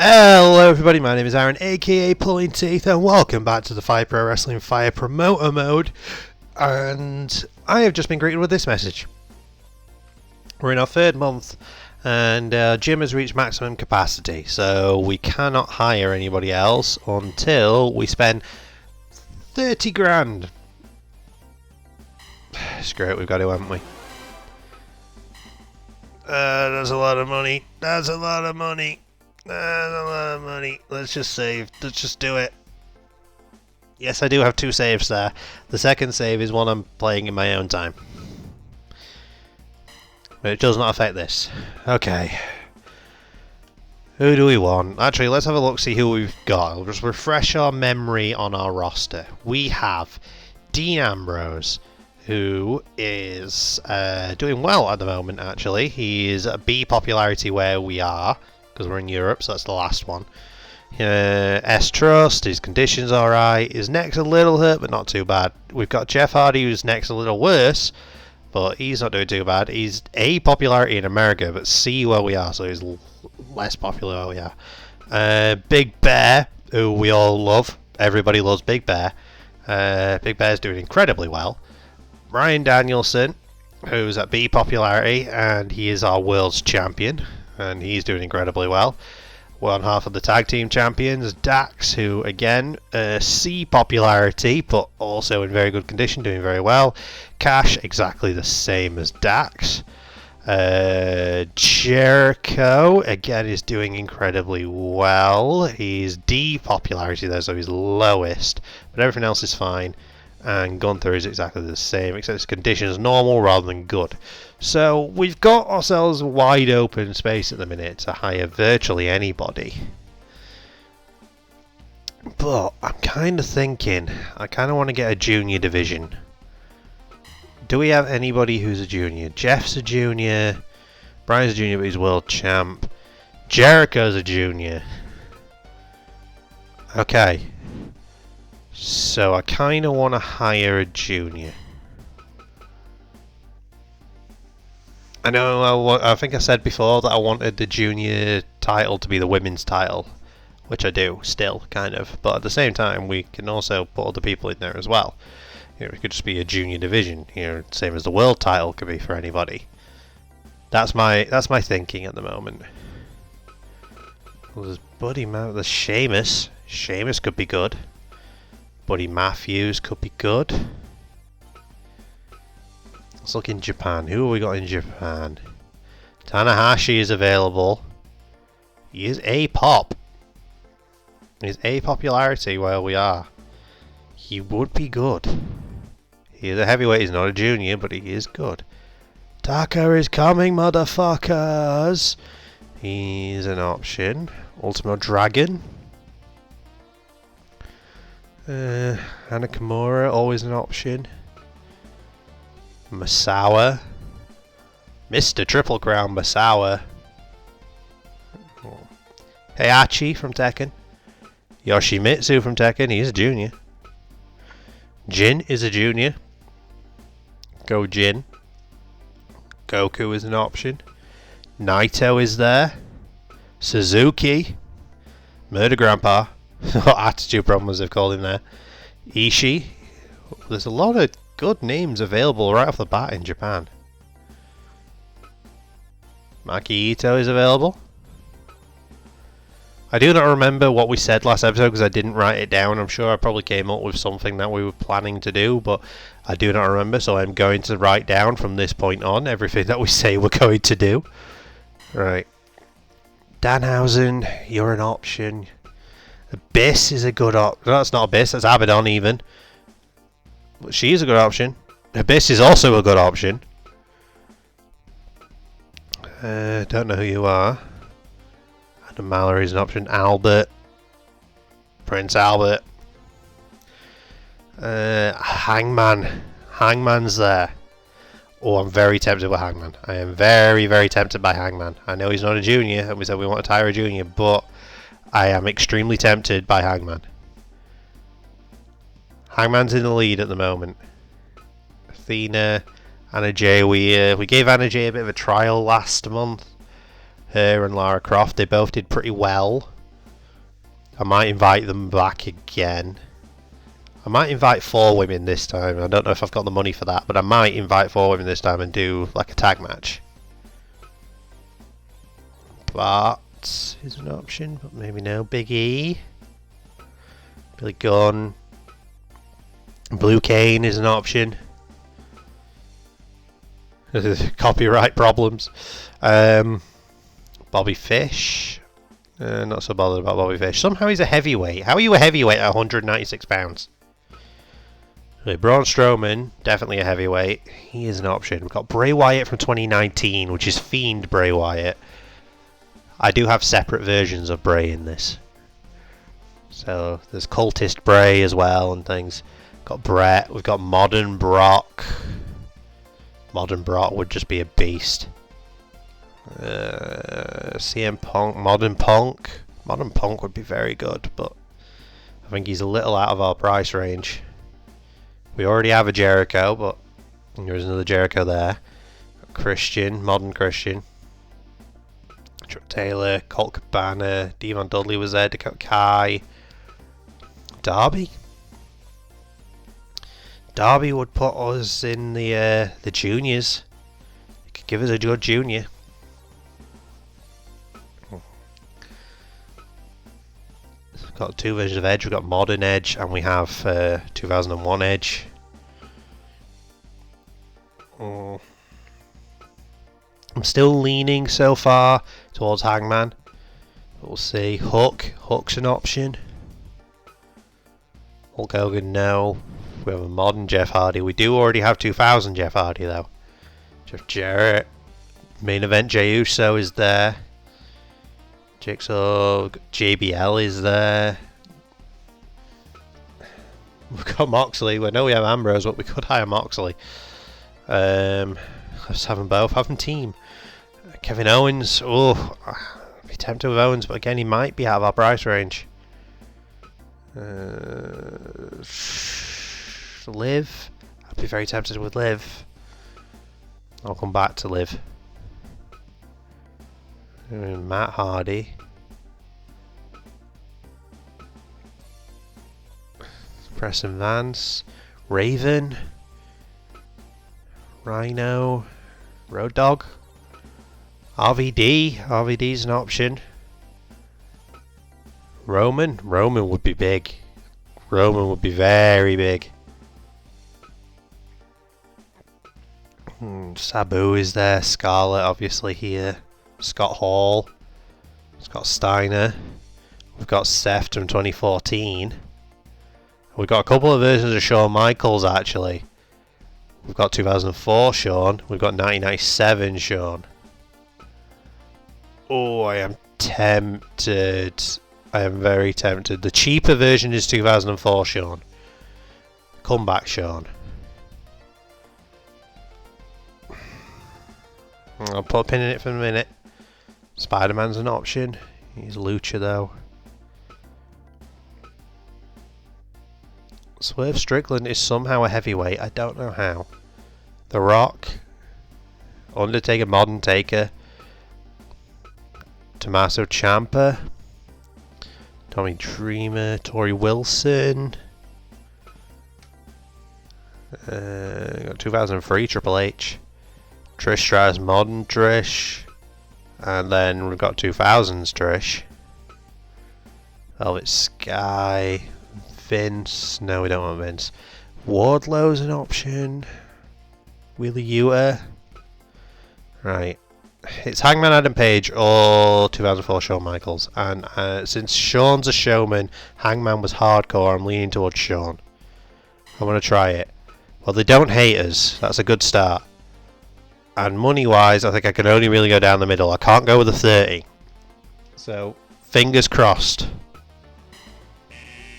Hello everybody, my name is Aaron aka Pulling Teeth and welcome back to the Fire Pro Wrestling Fire Promoter Mode. And I have just been greeted with this message. We're in our third month and our gym has reached maximum capacity, so we cannot hire anybody else until we spend 30 grand. Screw it, we've got to, haven't we? That's a lot of money. That's a lot of money. That's a lot of money. Let's just save. Let's just do it. Yes, I do have two saves there. The second save is one I'm playing in my own time. But it does not affect this. Okay. Who do we want? Actually, let's have a look, see who we've got. I'll just refresh our memory on our roster. We have Dean Ambrose, who is doing well at the moment, actually. He is at B popularity where we are, because we're in Europe, so that's the last one. S-Trust, his condition's alright. His neck's a little hurt, but not too bad. We've got Jeff Hardy, whose neck's a little worse, but he's not doing too bad. He's A popularity in America, but C where we are, so he's less popular where we are. Big Bear, who we all love. Everybody loves Big Bear. Big Bear's doing incredibly well. Bryan Danielson, who's at B popularity, and he is our world's champion, and he's doing incredibly well. One half of the tag team champions, Dax, who again C popularity, but also in very good condition, doing very well. Cash, exactly the same as Dax. Jericho again is doing incredibly well. He's D popularity there, so he's lowest, but everything else is fine. And Gunther is exactly the same, except his condition is normal rather than good. So we've got ourselves a wide open space at the minute to hire virtually anybody. But I'm kind of thinking, I kind of want to get a junior division. Do we have anybody who's a junior? Jeff's a junior. Brian's a junior, but he's world champ. Jericho's a junior. Okay. So I kind of want to hire a junior. I know I think I said before that I wanted the junior title to be the women's title, which I do still, kind of. But at the same time, we can also put other people in there as well. You know, it could just be a junior division, you know, same as the world title could be for anybody. That's my thinking at the moment. Well, there's Buddy Matthews, there's Sheamus. Sheamus could be good. Buddy Matthews could be good. Let's look in Japan. Who have we got in Japan? Tanahashi is available. He is A pop. He's A popularity where we are. He would be good. He is a heavyweight, he's not a junior, but he is good. Taka is coming, motherfuckers! He's an option. Ultimo Dragon. Nakamura, always an option. Masawa. Mr. Triple Crown Masawa. Heihachi from Tekken. Yoshimitsu from Tekken, he's a junior. Jin is a junior. Go Jin. Goku is an option. Naito is there. Suzuki. Murder Grandpa. Attitude Problem, as they've called him there. Ishii. There's a lot of good names available right off the bat in Japan. Maki Ito is available. I do not remember what we said last episode because I didn't write it down. I'm sure I probably came up with something that we were planning to do, but I do not remember, so I'm going to write down from this point on everything that we say we're going to do. Right. Danhausen, you're an option. Abyss is a good option. No, that's not Abyss, that's Abaddon even. But she's a good option. Abyss is also a good option. Don't know who you are. Adam Mallory is an option. Albert. Prince Albert. Hangman. Hangman's there. Oh, I'm very tempted with Hangman. I am very, very tempted by Hangman. I know he's not a junior, and we said we want to hire a junior, but I am extremely tempted by Hangman. Hangman's in the lead at the moment. Athena, Anna Jay. We gave Anna Jay a bit of a trial last month. Her and Lara Croft, they both did pretty well. I might invite them back again. I might invite 4 women this time. I don't know if I've got the money for that, but I might invite 4 women this time and do like a tag match. Bart is an option, but maybe no. Big E. Billy Gunn. Blue Cane is an option. Copyright problems. Bobby Fish. Not so bothered about Bobby Fish. Somehow he's a heavyweight. How are you a heavyweight at 196 pounds? Okay, Braun Strowman, definitely a heavyweight. He is an option. We've got Bray Wyatt from 2019, which is Fiend Bray Wyatt. I do have separate versions of Bray in this. So there's Cultist Bray as well and things. Got Brett. We've got Modern Brock. Modern Brock would just be a beast. CM Punk, Modern Punk. Modern Punk would be very good, but I think he's a little out of our price range. We already have a Jericho, but there's another Jericho there. Christian, Modern Christian. Chuck Taylor, Colt Cabana, Devon Dudley was there, Dakota Kai. Darby? Darby would put us in the juniors. He could give us a good junior. We've got 2 versions of Edge. We've got Modern Edge and we have 2001 Edge. I'm still leaning so far towards Hangman. We'll see. Hook's an option. Hulk Hogan, no. We have a modern Jeff Hardy. We do already have 2000 Jeff Hardy though. Jeff Jarrett. Main event Jey Uso is there. Jigsaw. JBL is there. We've got Moxley. We know we have Ambrose, but we could hire Moxley. Let's have them both. Have them team. Kevin Owens. Oh, I'd be tempted with Owens, but again, he might be out of our price range. Liv. I'd be very tempted with Liv. I'll come back to Liv. Matt Hardy. Preston Vance. Raven. Rhino. Road Dogg. RVD. RVD's an option. Roman. Roman would be big. Roman would be very big. Sabu is there. Scarlett obviously here. Scott Hall. Scott Steiner. We've got Seth from 2014. We've got a couple of versions of Shawn Michaels actually. We've got 2004 Shawn. We've got 1997 Shawn. Oh, I am tempted. I am very tempted. The cheaper version is 2004 Shawn. Comeback Shawn. I'll put a pin in it for a minute. Spider-Man's an option. He's Lucha though. Swerve Strickland is somehow a heavyweight. I don't know how. The Rock. Undertaker, Modern Taker. Tommaso Ciampa. Tommy Dreamer. Tori Wilson. Got 2003 Triple H. Trish Stratus, Modern Trish. And then we've got 2000s Trish. Velvet Sky. Vince. No, we don't want Vince. Wardlow's an option. Wheeler Yuta. Right. It's Hangman Adam Page or 2004 Shawn Michaels. And since Shawn's a showman, Hangman was hardcore, I'm leaning towards Shawn. I want to try it. Well, they don't hate us. That's a good start. And money-wise, I think I can only really go down the middle. I can't go with a 30. So, fingers crossed.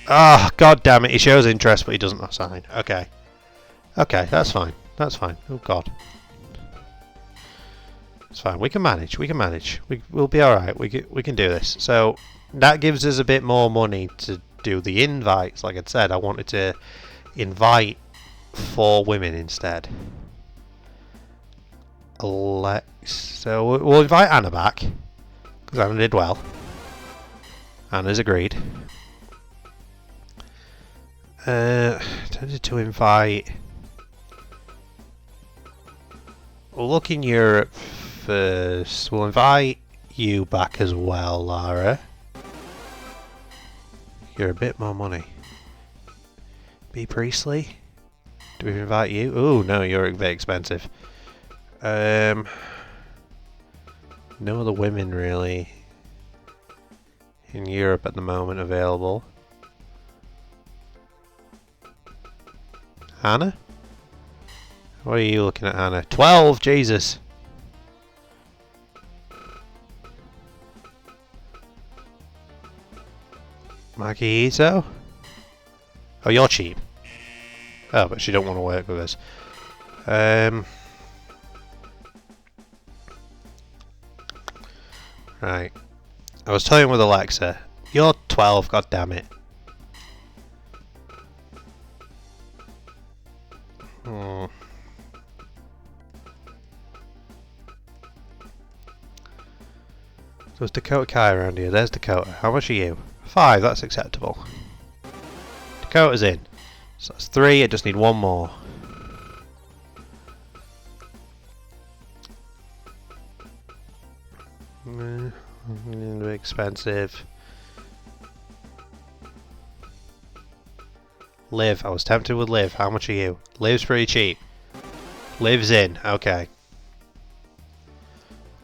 Ah, oh, god damn it. He shows interest, but he doesn't sign. Okay. Okay, that's fine. That's fine. Oh, god. It's fine. We can manage. We can manage. We'll be alright. We can do this. So, that gives us a bit more money to do the invites. Like I said, I wanted to invite 4 women instead. So we'll invite Anna back, because Anna did well. Anna's agreed. Tempted to invite. We'll look in Europe first. We'll invite you back as well, Lara. You're a bit more money. B. Priestley? Do we invite you? Oh no, you're very expensive. No other women really in Europe at the moment available. Hannah? What are you looking at, Hannah? 12! Jesus! Makihito? Oh, you're cheap. Oh, but she don't want to work with us. Right. I was toying with Alexa. You're 12, god damn it. So there's Dakota Kai around here. There's Dakota. How much are you? 5, that's acceptable. Dakota's in. So that's 3, I just need 1 more. A little bit expensive. Liv, I was tempted with Liv. How much are you? Liv's pretty cheap. Liv's in, okay.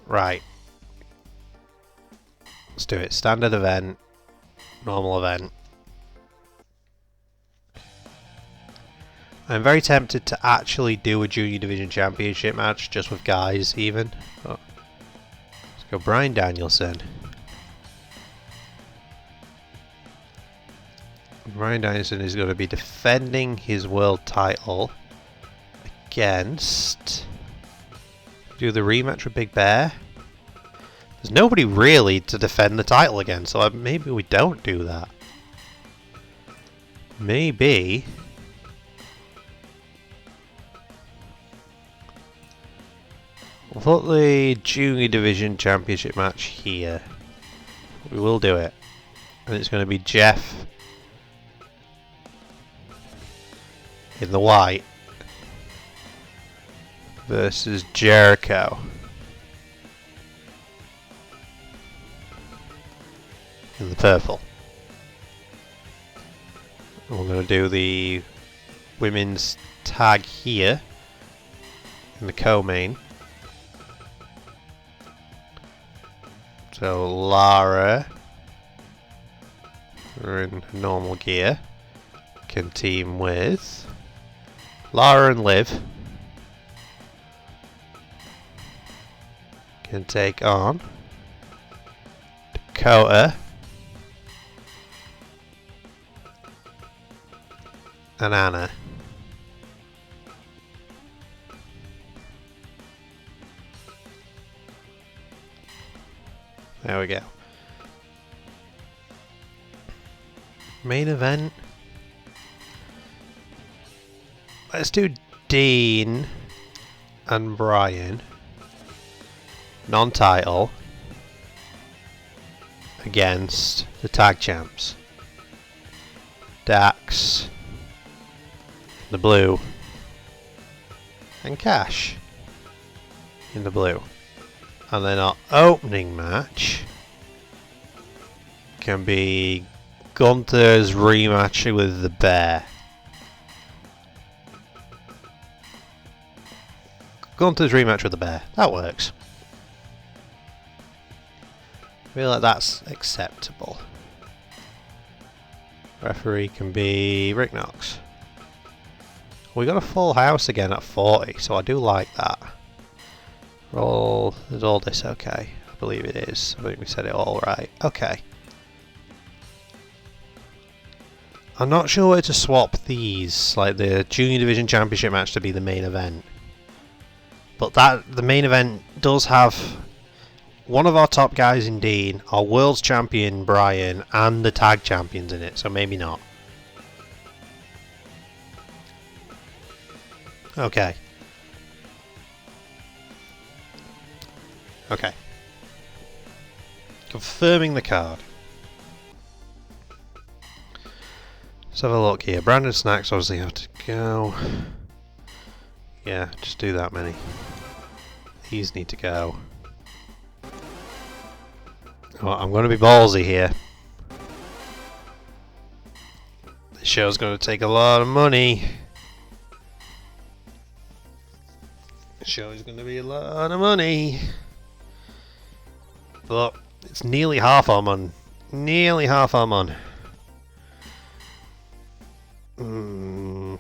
Right. Let's do it. Standard event. Normal event. I'm very tempted to actually do a Junior Division Championship match just with guys even. Oh. Let's go Bryan Danielson. Bryan Danielson is going to be defending his world title against... Do the rematch with Big Bear? There's nobody really to defend the title again, so maybe we don't do that. Maybe... We'll put the Junior Division Championship match here. We will do it. And it's going to be Jeff in the white versus Jericho in the purple. And we're going to do the women's tag here in the co-main. So Lara, we're in normal gear, can team with Lara and Liv. Can take on Dakota and Anna. There we go. Main event. Let's do Dean and Bryan. Non-title. Against the tag champs. Dax. The blue. And Cash. In the blue. And then our opening match can be Gunther's rematch with the Bear. Gunther's rematch with the Bear. That works. I feel like that's acceptable. Referee can be Rick Knox. We got a full house again at 40, so I do like that. Is all this okay? I believe it is. I think we said it all right. Okay. I'm not sure where to swap these, like the Junior Division Championship match to be the main event. But the main event does have one of our top guys in Dean, our World's Champion Bryan, and the tag champions in it, so maybe not. Okay. Okay. Confirming the card. Let's have a look here. Branded snacks obviously have to go. Yeah, just do that many. These need to go. Well, I'm going to be ballsy here. This show's going to take a lot of money. This show is going to be a lot of money. But it's nearly half our money. Nearly half our money. You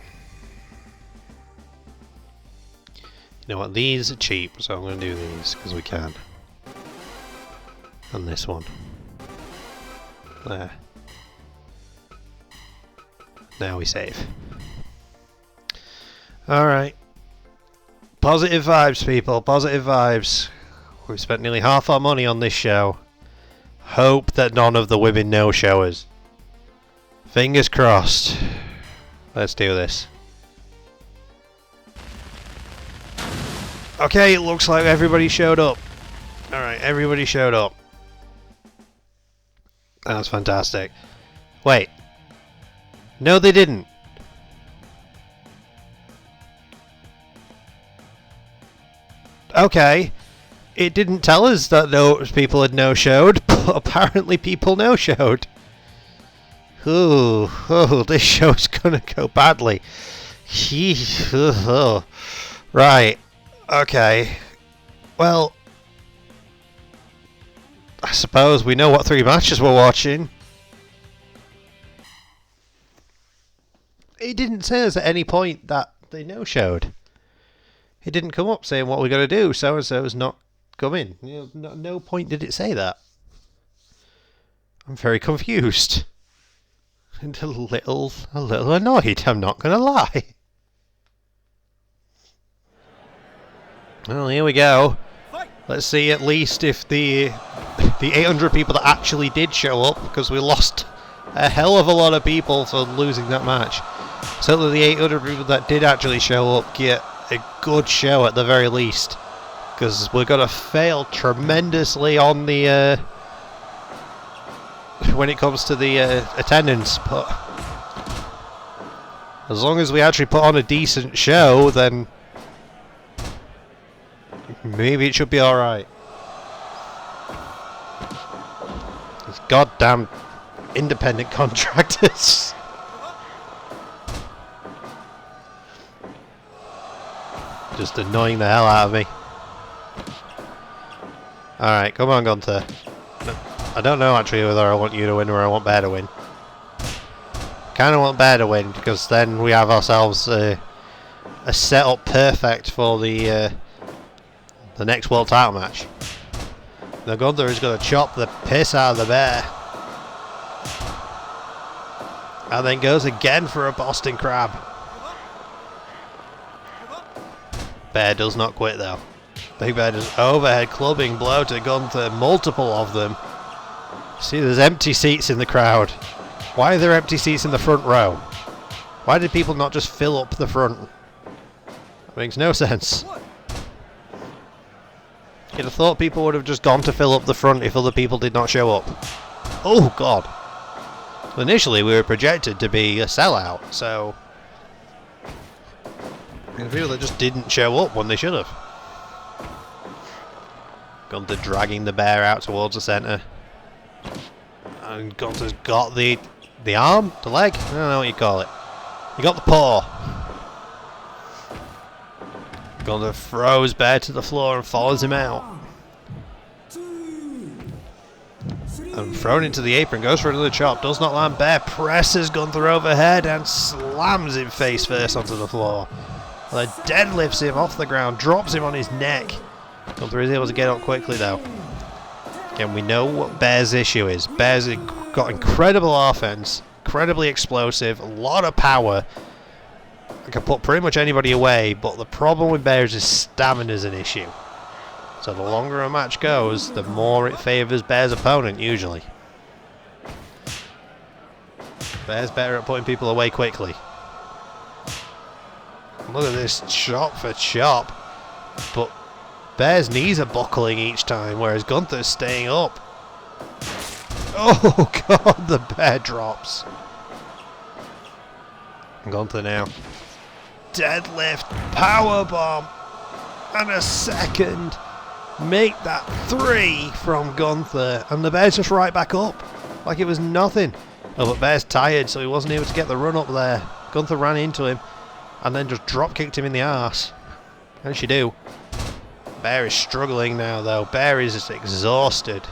know what? These are cheap, so I'm going to do these because we can. And this one. There. Now we save. Alright. Positive vibes, people. Positive vibes. We've spent nearly half our money on this show. Hope that none of the women no-showers. Fingers crossed. Let's do this. Okay, it looks like everybody showed up. Alright, everybody showed up. That's fantastic. Wait. No, they didn't. Okay. It didn't tell us that no people had no-showed, but apparently people no-showed. Ooh, this show's gonna go badly. Right. Okay. Well, I suppose we know what 3 matches we're watching. It didn't say us at any point that they no-showed. It didn't come up saying what we're going to do. So-and-so's not coming. You know, no point did it say that. I'm very confused. And a little annoyed, I'm not going to lie. Well, here we go. Let's see at least if the 800 people that actually did show up, because we lost a hell of a lot of people for losing that match. Certainly the 800 people that did actually show up get a good show at the very least, because we're going to fail tremendously on the when it comes to the attendance, but as long as we actually put on a decent show, then maybe it should be alright. These goddamn independent contractors. Just annoying the hell out of me. Alright, come on, Gunther. I don't know actually whether I want you to win or I want Bear to win. Kind of want Bear to win, because then we have ourselves a setup perfect for the next world title match. Now Gunther is going to chop the piss out of the Bear. And then goes again for a Boston Crab. Bear does not quit though. Big Bear does overhead clubbing blow to Gunther, multiple of them. See, there's empty seats in the crowd. Why are there empty seats in the front row? Why did people not just fill up the front? That makes no sense. You'd have thought people would have just gone to fill up the front if other people did not show up. Oh god. Initially we were projected to be a sellout, so the people that just didn't show up when they should have. Gunther dragging the Bear out towards the centre. And Gunther's got the arm? The leg? I don't know what you call it. He got the paw. Gunther throws Bear to the floor and follows him out. And thrown into the apron, goes for another chop, does not land. Bear presses Gunther overhead and slams him face first onto the floor. Then deadlifts him off the ground, drops him on his neck. Gunther is able to get up quickly though. Again, we know what Bear's issue is. Bear's got incredible offense, incredibly explosive, a lot of power. I can put pretty much anybody away, but the problem with Bear is his stamina is an issue. So the longer a match goes, the more it favours Bear's opponent, usually. Bear's better at putting people away quickly. Look at this chop for chop. But Bear's knees are buckling each time, whereas Gunther's staying up. Oh god, the Bear drops. Gunther now. Deadlift, powerbomb, and a second. Make that 3 from Gunther, and the Bear's just right back up, like it was nothing. Oh, but Bear's tired, so he wasn't able to get the run up there. Gunther ran into him, and then just drop kicked him in the arse. As you do. Bear is struggling now, though. Bear is just exhausted.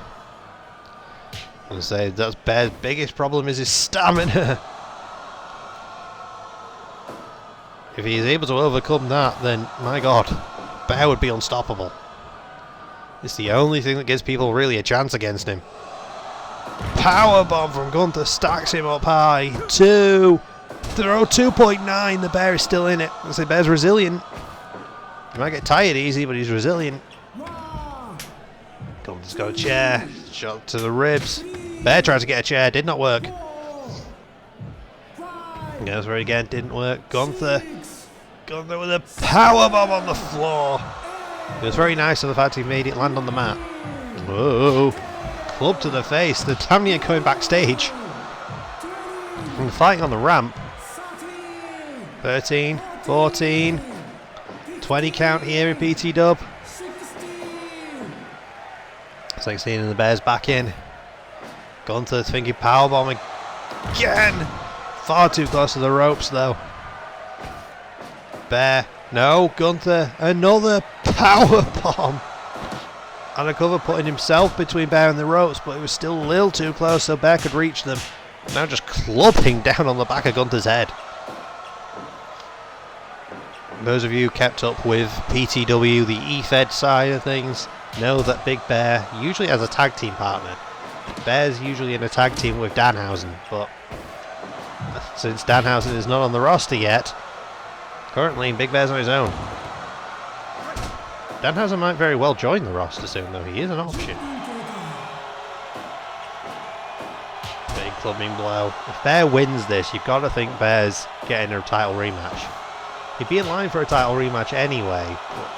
I'm gonna say that's Bear's biggest problem is his stamina. If he is able to overcome that, then my God, Bear would be unstoppable. It's the only thing that gives people really a chance against him. Powerbomb from Gunther stacks him up high. 2. Throw 2.9. The Bear is still in it. I say Bear's resilient. He might get tired easy, but he's resilient. Gunther's got a chair. Shot to the ribs. Bear tried to get a chair. Did not work. Goes for it again. Didn't work. Gunther with a powerbomb on the floor. It was very nice of the fact he made it land on the mat. Whoa. Club to the face. The damn near going backstage. And fighting on the ramp. 13, 14, 20 count here in PT Dub. 16 and the Bear's back in. Gunther thinking powerbomb again. Far too close to the ropes though. Bear. No, Gunther. Another powerbomb. And a cover putting himself between Bear and the ropes, but it was still a little too close so Bear could reach them. Now just clubbing down on the back of Gunther's head. Those of you kept up with PTW, the EFED side of things, know that Big Bear usually has a tag team partner. Bear's usually in a tag team with Danhausen, but since Danhausen is not on the roster yet, currently Big Bear's on his own. Danhausen might very well join the roster soon though, he is an option. Big clubbing blow. If Bear wins this, you've got to think Bear's getting a title rematch. He'd be in line for a title rematch anyway, but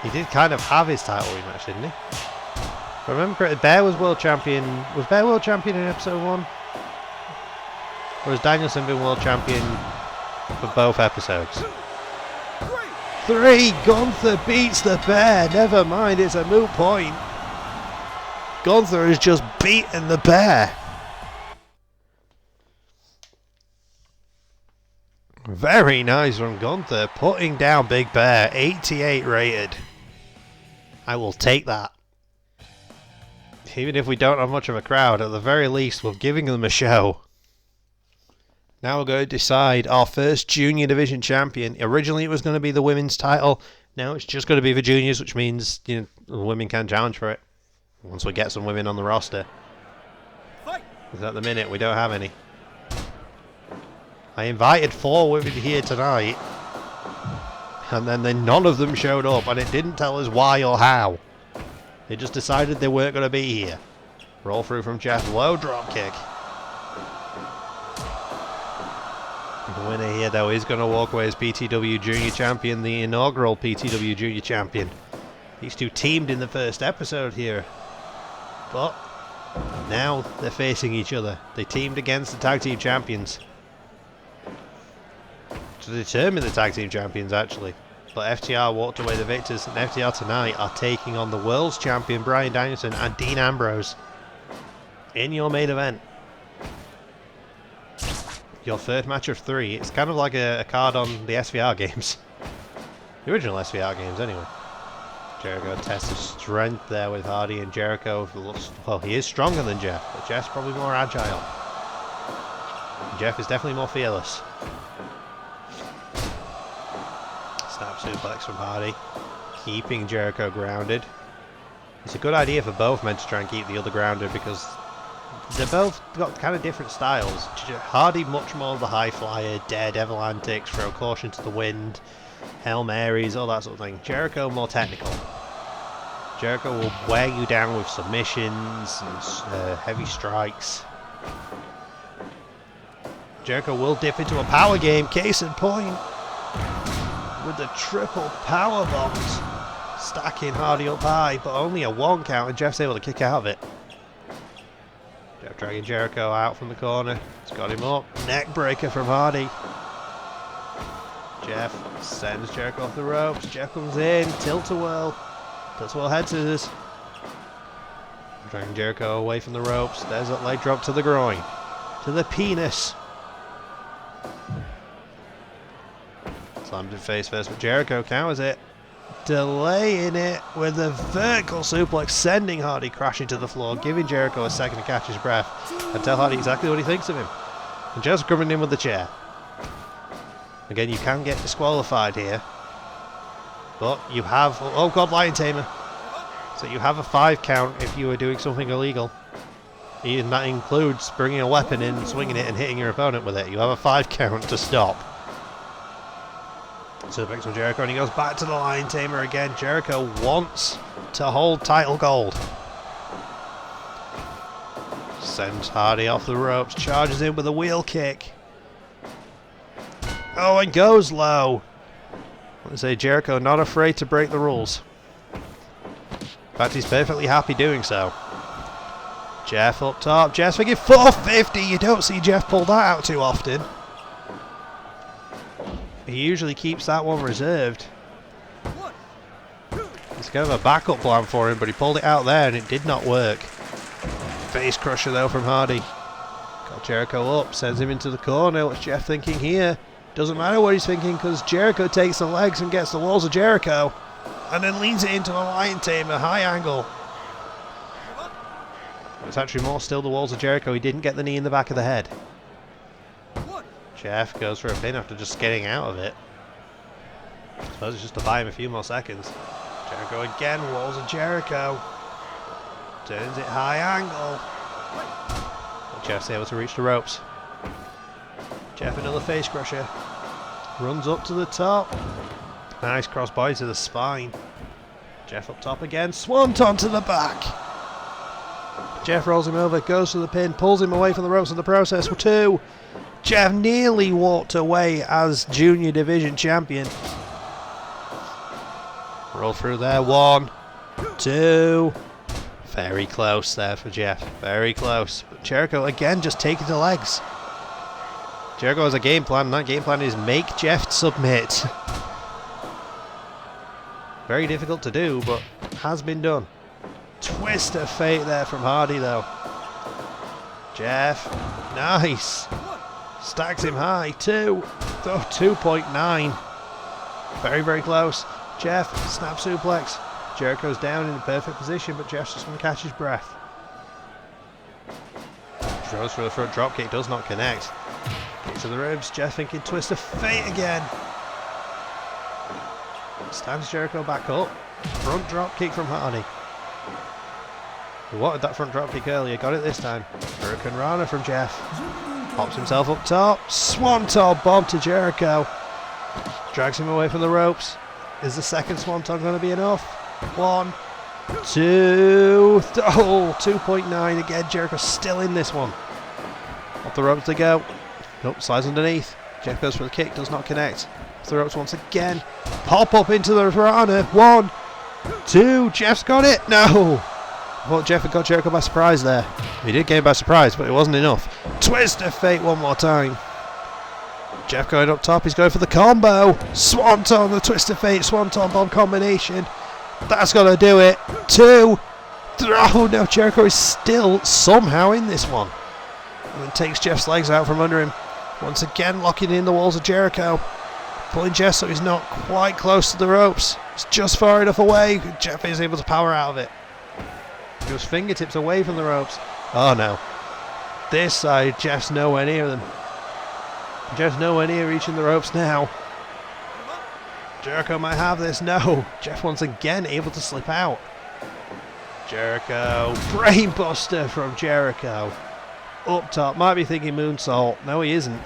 he did kind of have his title rematch, didn't he? If I remember correctly, Bear was world champion. Was Bear world champion in episode 1? Or has Danielson been world champion for both episodes? 3! Gunther beats the Bear. Never mind, it's a moot point. Gunther has just beaten the Bear. Very nice from Gunther, putting down Big Bear, 88 rated. I will take that. Even if we don't have much of a crowd, at the very least we're giving them a show. Now we're going to decide our first junior division champion. Originally it was going to be the women's title, now it's just going to be the juniors, which means the women can challenge for it. Once we get some women on the roster. Because at the minute we don't have any. I invited 4 women here tonight, and then none of them showed up, and it didn't tell us why or how. They just decided they weren't going to be here. Roll through from Jeff, low drop kick. The winner here though is going to walk away as PTW Junior Champion, the inaugural PTW Junior Champion. These two teamed in the first episode here, but now they're facing each other. They teamed against the Tag Team Champions. To determine the Tag Team Champions actually, but FTR walked away the victors, and FTR tonight are taking on the World's Champion Bryan Danielson and Dean Ambrose in your main event. Your third match of 3. It's kind of like a card on the SVR games. The original SVR games anyway. Jericho tests his strength there with Hardy, and Jericho, well, he is stronger than Jeff, but Jeff's probably more agile. Jeff is definitely more fearless. Snap suplex from Hardy, keeping Jericho grounded. It's a good idea for both men to try and keep the other grounded because they're both got kind of different styles. Hardy much more of the high flyer, daredevil antics, throw caution to the wind, Hail Marys, all that sort of thing. Jericho more technical. Jericho will wear you down with submissions and heavy strikes. Jericho will dip into a power game, case in point, with the triple power bombs, stacking Hardy up high, but only a 1 count, and Jeff's able to kick out of it. Jeff Dragging Jericho out from the corner. It's got him up. Neck breaker from Hardy. Jeff sends Jericho off the ropes. Jeff comes in. Tilt-a-whirl. Tilt-a-whirl head scissors. Dragging Jericho away from the ropes. There's that leg drop to the groin. To the penis. Slammed in face first, but Jericho counters it. Delaying it with a vertical suplex, sending Hardy crashing to the floor, giving Jericho a second to catch his breath and tell Hardy exactly what he thinks of him. And just coming in with the chair. Again, you can get disqualified here, but you have, oh god, Lion Tamer. So you have a 5 count if you are doing something illegal. Even that includes bringing a weapon in, swinging it and hitting your opponent with it. You have a 5 count to stop. Suplex from Jericho, and he goes back to the Lion Tamer again. Jericho wants to hold title gold. Sends Hardy off the ropes, charges in with a wheel kick. Oh, and goes low. I say Jericho not afraid to break the rules. In fact, he's perfectly happy doing so. Jeff up top. Jeff's thinking 450. You don't see Jeff pull that out too often. He usually keeps that one reserved. It's kind of a backup plan for him, but he pulled it out there and it did not work. Face crusher though from Hardy. Got Jericho up, sends him into the corner. What's Jeff thinking here? Doesn't matter what he's thinking because Jericho takes the legs and gets the walls of Jericho and then leans it into a Lion Tamer, high angle. It's actually more still the walls of Jericho. He didn't get the knee in the back of the head. Jeff goes for a pin after just getting out of it. I suppose it's just to buy him a few more seconds. Jericho again, walls of Jericho. Turns it high angle. But Jeff's able to reach the ropes. Jeff another face crusher. Runs up to the top. Nice crossbody to the spine. Jeff up top again. Swanton to the back. Jeff rolls him over, goes for the pin, pulls him away from the ropes in the process for 2. Jeff nearly walked away as Junior Division Champion. Roll through there. 1, 2. Very close there for Jeff. Very close. But Jericho again just taking the legs. Jericho has a game plan, and that game plan is make Jeff submit. Very difficult to do, but has been done. Twist of fate there from Hardy though. Jeff, nice. Stacks him high, 2. Oh, 2.9. Very, very close. Jeff, snap suplex. Jericho's down in the perfect position, but Jeff's just going to catch his breath. Throws for the front dropkick, does not connect. Kick to the ribs, Jeff thinking twist of fate again. Stands Jericho back up. Front dropkick from Hardy. He wanted that front dropkick earlier, got it this time. Hurricane Rana from Jeff. Pops himself up top. Swanton bomb to Jericho. Drags him away from the ropes. Is the second Swanton going to be enough? 1, 2. Oh, 2.9 again. Jericho still in this one. Off the ropes to go. Nope, slides underneath. Jeff goes for the kick, does not connect. Off the ropes once again. Pop up into the Rana. 1, 2. Jeff's got it. No. I thought Jeff had got Jericho by surprise there. He did get him by surprise, but it wasn't enough. Twist of fate one more time. Jeff going up top. He's going for the combo. Swanton, the twist of fate, Swanton bomb combination. That's going to do it. 2. Oh no, Jericho is still somehow in this one. And then takes Jeff's legs out from under him. Once again locking in the walls of Jericho. Pulling Jeff so he's not quite close to the ropes. It's just far enough away. Jeff is able to power out of it. Just fingertips away from the ropes. Oh no. This side, Jeff's nowhere near them. Jeff's nowhere near reaching the ropes now. Jericho might have this. No. Jeff once again able to slip out. Jericho. Brainbuster from Jericho. Up top. Might be thinking moonsault. No, he isn't.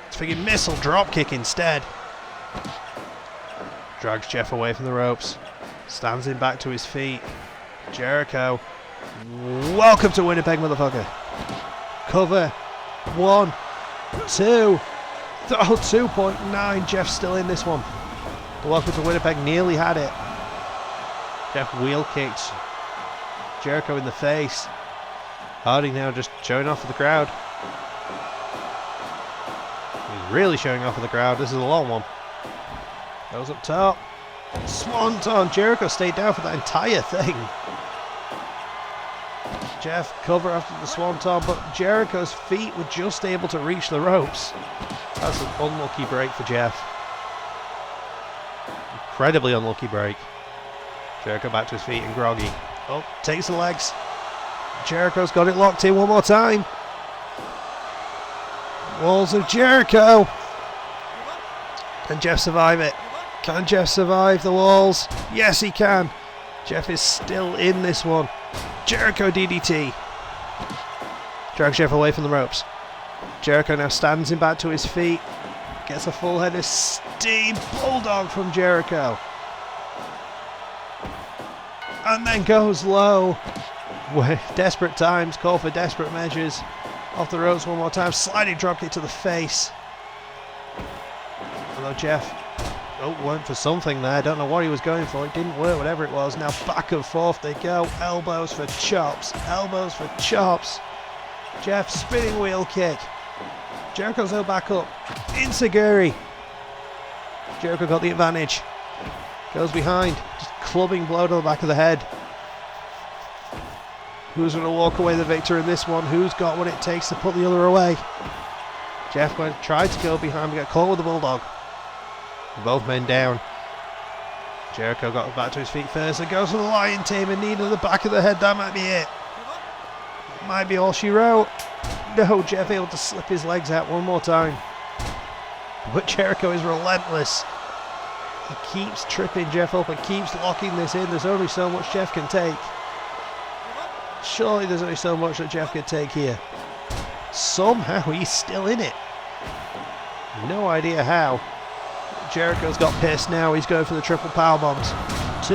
He's thinking missile dropkick instead. Drags Jeff away from the ropes. Stands him back to his feet. Jericho. Welcome to Winnipeg, motherfucker. Cover. 1, 2. Oh, 2.9. Jeff's still in this one. Welcome to Winnipeg. Nearly had it. Jeff wheel kicked Jericho in the face. Hardy now just showing off for the crowd. He's really showing off for the crowd. This is a long one. Goes up top. Swanton. Jericho stayed down for that entire thing. Jeff cover after the swanton, but Jericho's feet were just able to reach the ropes. That's an unlucky break for Jeff. Incredibly unlucky break. Jericho back to his feet and groggy. Oh, takes the legs. Jericho's got it locked in one more time. Walls of Jericho. Can Jeff survive it? Can Jeff survive the walls? Yes, he can. Jeff is still in this one. Jericho DDT. Drags Jeff away from the ropes. Jericho now stands him back to his feet. Gets a full head of steam. Bulldog from Jericho. And then goes low. Desperate times call for desperate measures. Off the ropes one more time. Sliding dropkick to the face. Although Jeff went for something there. Don't know what he was going for. It didn't work, whatever it was. Now back and forth they go. Elbows for chops. Elbows for chops. Jeff spinning wheel kick. Jericho's though back up. Insaguri. Jericho got the advantage. Goes behind. Just clubbing blow to the back of the head. Who's going to walk away the victor in this one? Who's got what it takes to put the other away? Jeff tried to go behind, but got caught with the bulldog. Both men down. Jericho got back to his feet first and goes for the lion tamer, knee to the back of the head. That might be it. Might be all she wrote. No, Jeff able to slip his legs out one more time. But Jericho is relentless. He keeps tripping Jeff up and keeps locking this in. There's only so much Jeff can take. Surely there's only so much that Jeff can take here. Somehow he's still in it. No idea how. Jericho's got pissed now. He's going for the triple power bombs. 2.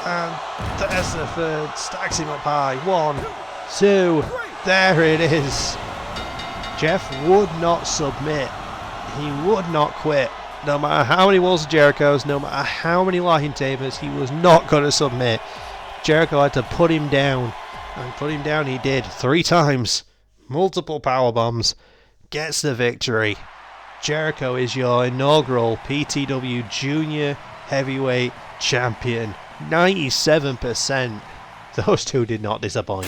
And there's the third. Stacks him up high. 1, 2. There it is. Jeff would not submit. He would not quit. No matter how many walls of Jericho's, no matter how many lion tamers, he was not going to submit. Jericho had to put him down. And put him down he did 3 times. Multiple power bombs. Gets the victory. Jericho is your inaugural PTW Junior Heavyweight Champion. 97%. Those two did not disappoint.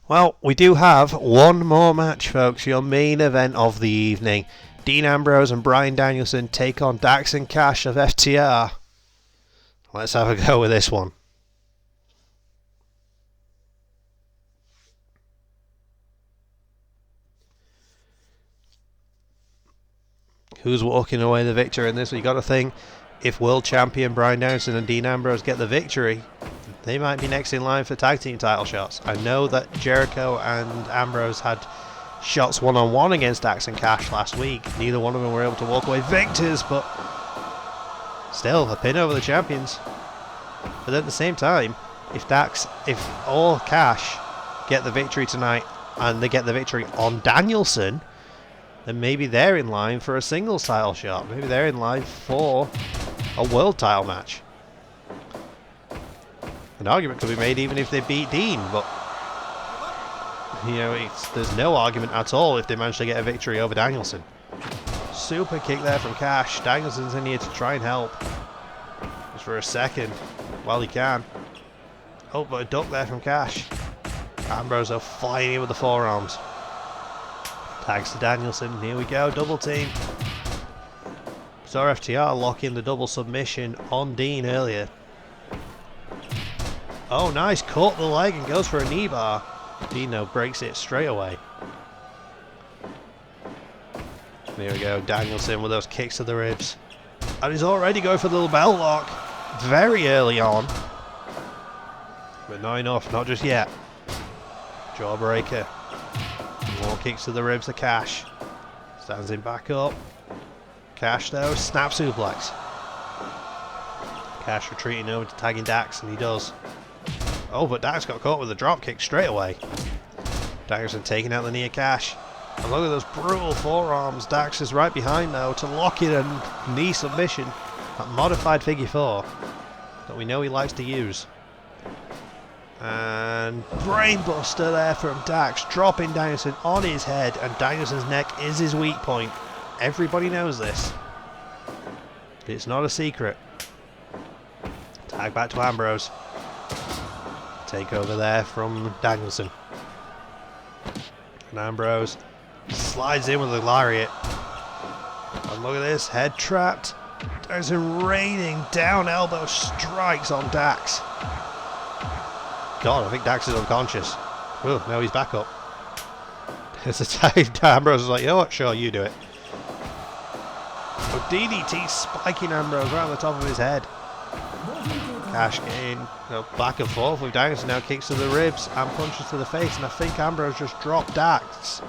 Well, we do have one more match, folks. Your main event of the evening. Dean Ambrose and Bryan Danielson take on Dax and Cash of FTR. Let's have a go with this one. Who's walking away the victor in this? You got to think, if world champion Bryan Danielson and Dean Ambrose get the victory, they might be next in line for tag team title shots. I know that Jericho and Ambrose had shots one-on-one against Dax and Cash last week. Neither one of them were able to walk away victors, but still a pin over the champions. But at the same time, if Dax or Cash get the victory tonight and they get the victory on Danielson, then maybe they're in line for a singles title shot. Maybe they're in line for a world title match. An argument could be made even if they beat Dean, but you know, there's no argument at all if they manage to get a victory over Danielson. Super kick there from Cash. Danielson's in here to try and help. Just for a second, while he can. Oh, but a duck there from Cash. Ambrose are flying in with the forearms. Tags to Danielson. Here we go, double team. Saw FTR lock in the double submission on Dean earlier. Oh, nice, caught the leg and goes for a knee bar. Dino breaks it straight away. There we go, Danielson with those kicks to the ribs. And he's already going for the little bell lock very early on. But not enough, not just yet. Jawbreaker. More kicks to the ribs of Cash. Stands him back up. Cash though, snap suplex. Cash retreating over to tagging Dax, and he does. Oh, but Dax got caught with a drop kick straight away. Danielson taking out the knee of Cash. And look at those brutal forearms. Dax is right behind now to lock in a knee submission. That modified figure 4. that we know he likes to use. And brainbuster there from Dax, dropping Danielson on his head, and Danielson's neck is his weak point. Everybody knows this. It's not a secret. Tag back to Ambrose. Take over there from Danielson. And Ambrose slides in with a lariat. And look at this, head trapped. There's a raining down elbow strikes on Dax. God, I think Dax is unconscious. Oh, now he's back up. There's a time Ambrose is like, you know what, sure, you do it. Oh, DDT spiking Ambrose right on the top of his head. Cash getting back and forth with Danielson, now kicks to the ribs and punches to the face, and I think Ambrose just dropped Dax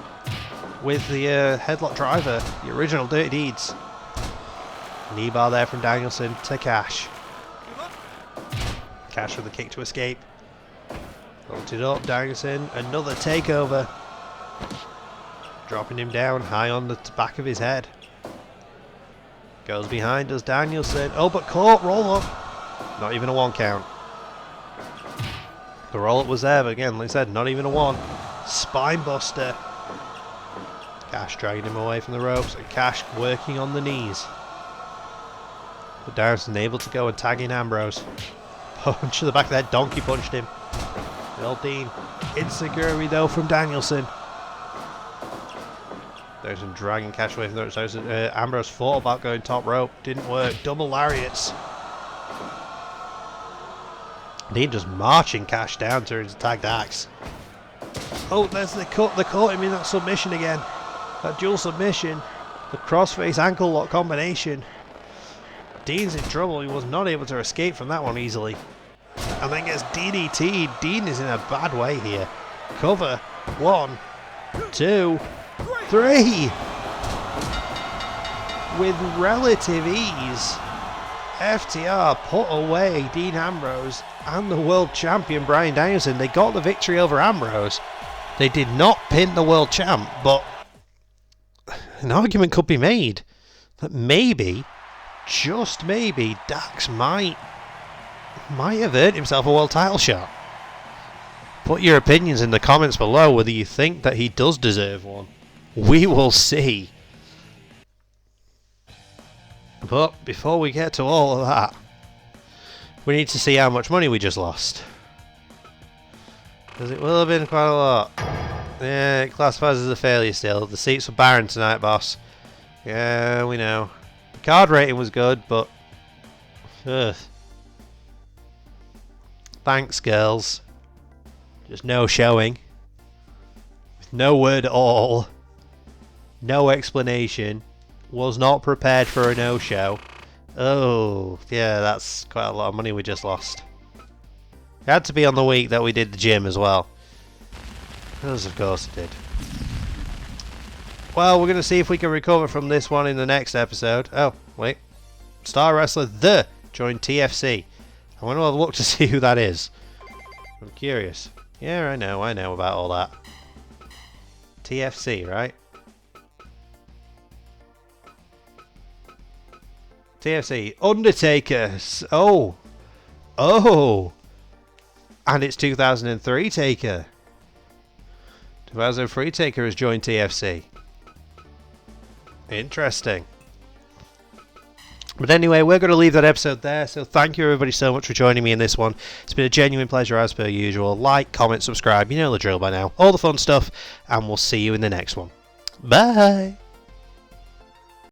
with the headlock driver, the original Dirty Deeds. Knee bar there from Danielson to Cash. Cash with the kick to escape. Locked it up, Danielson, another takeover. Dropping him down high on the back of his head. Goes behind, does Danielson. Oh, but caught, roll up. Not even a 1 count. The roll up was there, but again, like I said, not even a 1. Spine buster. Cash dragging him away from the ropes, and Cash working on the knees. But Danielson able to go and tag in Ambrose. Punch to the back of the head, donkey punched him. Well, Dean. Insecurity though from Danielson. There's some dragging Cash away from the ropes. Ambrose thought about going top rope, didn't work. Double lariats. Dean just marching Cash down to tag Dax. Oh, there's the cut. They caught him in that submission again. That dual submission. The crossface ankle lock combination. Dean's in trouble. He was not able to escape from that one easily. And then gets DDT'd. Dean is in a bad way here. Cover. 1, 2, 3. With relative ease, FTR put away Dean Ambrose and the world champion Bryan Danielson. They got the victory over Ambrose. They did not pin the world champ, but an argument could be made that maybe, just maybe, Dax might have earned himself a world title shot. Put your opinions in the comments below whether you think that he does deserve one. We will see. But before we get to all of that, we need to see how much money we just lost. Because it will have been quite a lot. Yeah, it classifies as a failure still. The seats were barren tonight, boss. Yeah, we know. The card rating was good, but... ugh. Thanks, girls. Just no showing. No word at all. No explanation. Was not prepared for a no-show. Oh, yeah, that's quite a lot of money we just lost. It had to be on the week that we did the gym as well. As of course it did. Well, we're going to see if we can recover from this one in the next episode. Oh, wait. Star Wrestler The joined TFC. I want to have a look to see who that is. I'm curious. Yeah, I know about all that. TFC, right? TFC. Undertaker. Oh. Oh. And it's 2003 Taker. 2003 Taker has joined TFC. Interesting. But anyway, we're going to leave that episode there. So thank you everybody so much for joining me in this one. It's been a genuine pleasure as per usual. Like, comment, subscribe. You know the drill by now. All the fun stuff. And we'll see you in the next one. Bye.